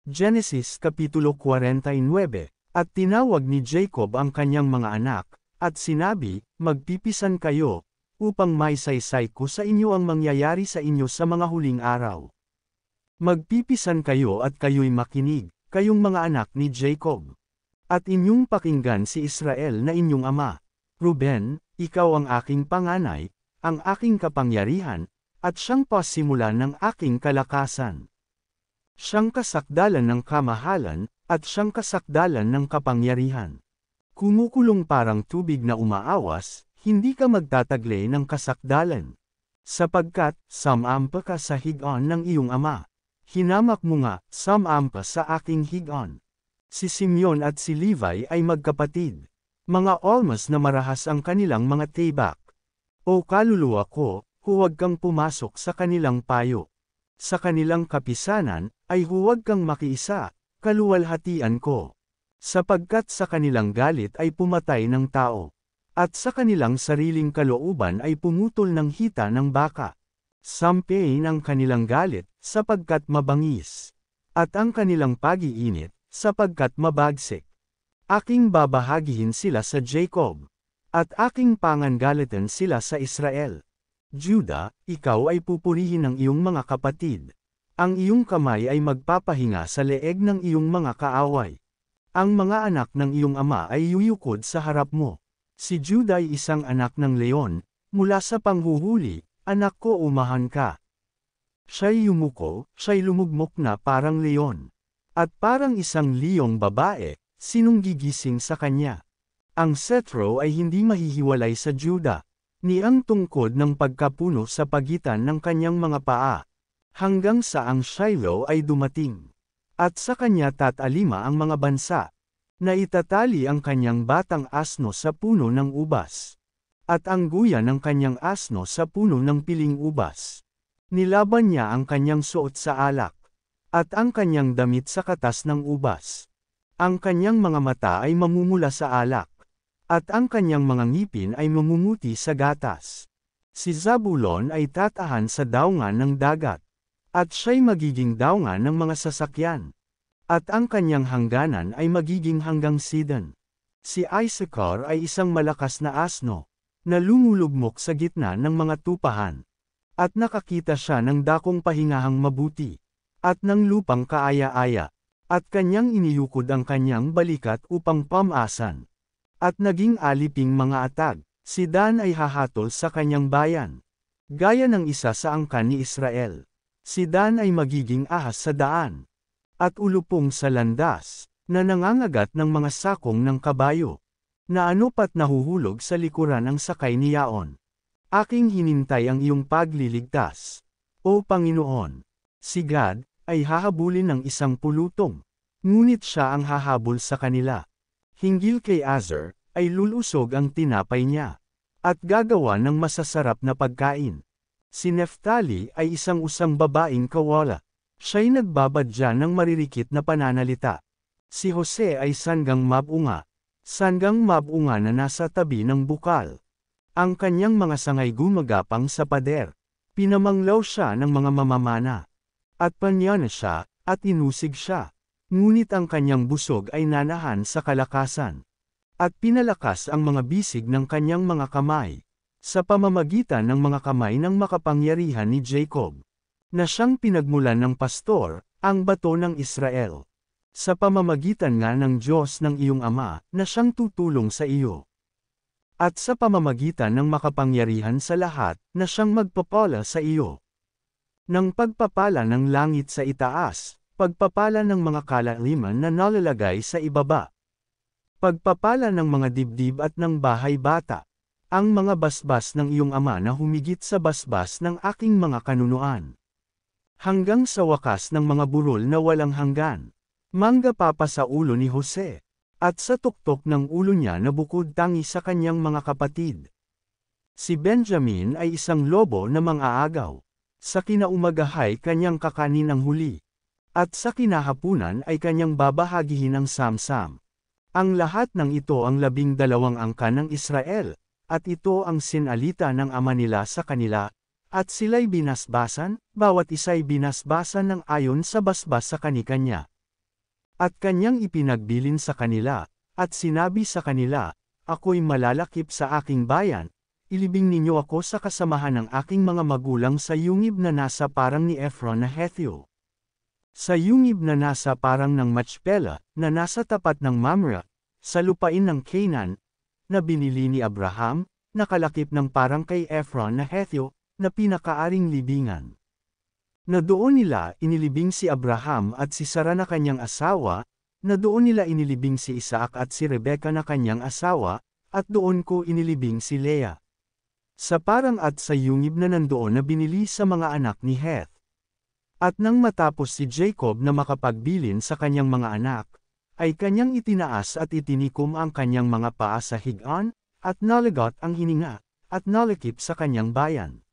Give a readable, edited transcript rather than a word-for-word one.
Genesis Kapitulo 49. At tinawag ni Jacob ang kanyang mga anak, at sinabi, magpipisan kayo, upang maisaysay ko sa inyo ang mangyayari sa inyo sa mga huling araw. Magpipisan kayo at kayo'y makinig, kayong mga anak ni Jacob. At inyong pakinggan si Israel na inyong ama. Ruben, ikaw ang aking panganay, ang aking kapangyarihan, at siyang pasimula ng aking kalakasan. Siyang kasakdalan ng kamahalan, at siyang kasakdalan ng kapangyarihan. Kumukulong parang tubig na umaawas, hindi ka magtataglay ng kasakdalan. Sapagkat, samampa ka sa higaan ng iyong ama. Hinamak mo nga, samampa sa aking higaan. Si Simeon at si Levi ay magkapatid. Mga almas na marahas ang kanilang mga tibak. O kaluluwa ko, huwag kang pumasok sa kanilang payo. Sa kanilang kapisanan, ay huwag kang makiisa, kaluwalhatian ko. Sapagkat sa kanilang galit ay pumatay ng tao. At sa kanilang sariling kalooban ay pumutol ng hita ng baka. Sampein ang kanilang galit, sapagkat mabangis. At ang kanilang pag-iinit, sapagkat mabagsik. Aking babahagihin sila sa Jacob. At aking pangangalitan sila sa Israel. Juda, ikaw ay pupurihin ng iyong mga kapatid. Ang iyong kamay ay magpapahinga sa leeg ng iyong mga kaaway. Ang mga anak ng iyong ama ay yuyukod sa harap mo. Si Juda ay isang anak ng leon, mula sa panghuhuli, anak ko umahan ka. Siya'y yumuko, siya'y lumugmok na parang leon. At parang isang liyong babae, sinong gigising sa kanya. Ang cetro ay hindi mahihiwalay sa Juda. Ni ang tungkod ng pagkapuno sa pagitan ng kanyang mga paa, hanggang sa ang Shiloh ay dumating. At sa kanya tatalima ang mga bansa, na itatali ang kanyang batang asno sa puno ng ubas, at ang guya ng kanyang asno sa puno ng piling ubas. Nilaban niya ang kanyang suot sa alak, at ang kanyang damit sa katas ng ubas. Ang kanyang mga mata ay mamumula sa alak. At ang kanyang mga ngipin ay mamumuti sa gatas. Si Zabulon ay tatahan sa daungan ng dagat. At siya'y magiging daungan ng mga sasakyan. At ang kanyang hangganan ay magiging hanggang Sidon. Si Issachar ay isang malakas na asno, na lumulugmok sa gitna ng mga tupahan. At nakakita siya ng dakong pahingahang mabuti. At ng lupang kaaya-aya. At kanyang iniyukod ang kanyang balikat upang pamasan. At naging aliping mga atag, si Dan ay hahatol sa kanyang bayan. Gaya ng isa sa angkan ni Israel. Si Dan ay magiging ahas sa daan. At ulupong sa landas, na nangangagat ng mga sakong ng kabayo. Na anupat nahuhulog sa likuran ang sakay ni Yaon. Aking hinintay ang iyong pagliligtas. O Panginoon, si Gad ay hahabulin ng isang pulutong. Ngunit siya ang hahabol sa kanila. Hinggil kay Azer, ay lulusog ang tinapay niya. At gagawa ng masasarap na pagkain. Si Neftali ay isang usang babaeng kawala. Siya'y nagbabadya ng maririkit na pananalita. Si Jose ay sanggang mabunga. Sanggang mabunga na nasa tabi ng bukal. Ang kanyang mga sangay gumagapang sa pader. Pinamanglaw siya ng mga mamamana. At panyana siya, at inusig siya. Ngunit ang kanyang busog ay nanahan sa kalakasan. At pinalakas ang mga bisig ng kanyang mga kamay. Sa pamamagitan ng mga kamay ng makapangyarihan ni Jacob. Na siyang pinagmulan ng pastor, ang bato ng Israel. Sa pamamagitan nga ng Diyos ng iyong ama, na siyang tutulong sa iyo. At sa pamamagitan ng makapangyarihan sa lahat, na siyang magpapala sa iyo. Ng pagpapala ng langit sa itaas, pagpapala ng mga kalaliman na nalalagay sa ibaba. Pagpapala ng mga dibdib at ng bahay bata. Ang mga basbas ng iyong ama na humigit sa basbas ng aking mga kanunuan. Hanggang sa wakas ng mga burol na walang hanggan. Mangga papa sa ulo ni Jose. At sa tuktok ng ulo niya na bukod tangi sa kanyang mga kapatid. Si Benjamin ay isang lobo na mang-aagaw. Sa kinaumagahay kanyang kakanin ang huli. At sa kinahapunan ay kanyang babahagihin ang samsam. Ang lahat ng ito ang 12 angkan ng Israel, at ito ang sinalita ng ama nila sa kanila, at sila'y binasbasan, bawat isa'y binasbasan ng ayon sa basbas sa kanikanya. At kanyang ipinagbilin sa kanila, at sinabi sa kanila, ako'y malalakip sa aking bayan, ilibing ninyo ako sa kasamahan ng aking mga magulang sa yungib na nasa parang ni Ephron na Hethyo. Sa yungib na nasa parang ng Machpela, na nasa tapat ng Mamre, sa lupain ng Canaan, na binili ni Abraham, nakalakip ng parang kay Ephron na Hethyo, na pinakaaring libingan. Na doon nila inilibing si Abraham at si Sarah na kanyang asawa, na doon nila inilibing si Isaac at si Rebekah na kanyang asawa, at doon ko inilibing si Leah. Sa parang at sa yungib na nandoon na binili sa mga anak ni Heth. At nang matapos si Jacob na makapagbilin sa kanyang mga anak, ay kanyang itinaas at itinikom ang kanyang mga paa sa higaan, at nalagot ang hininga, at nalakip sa kanyang bayan.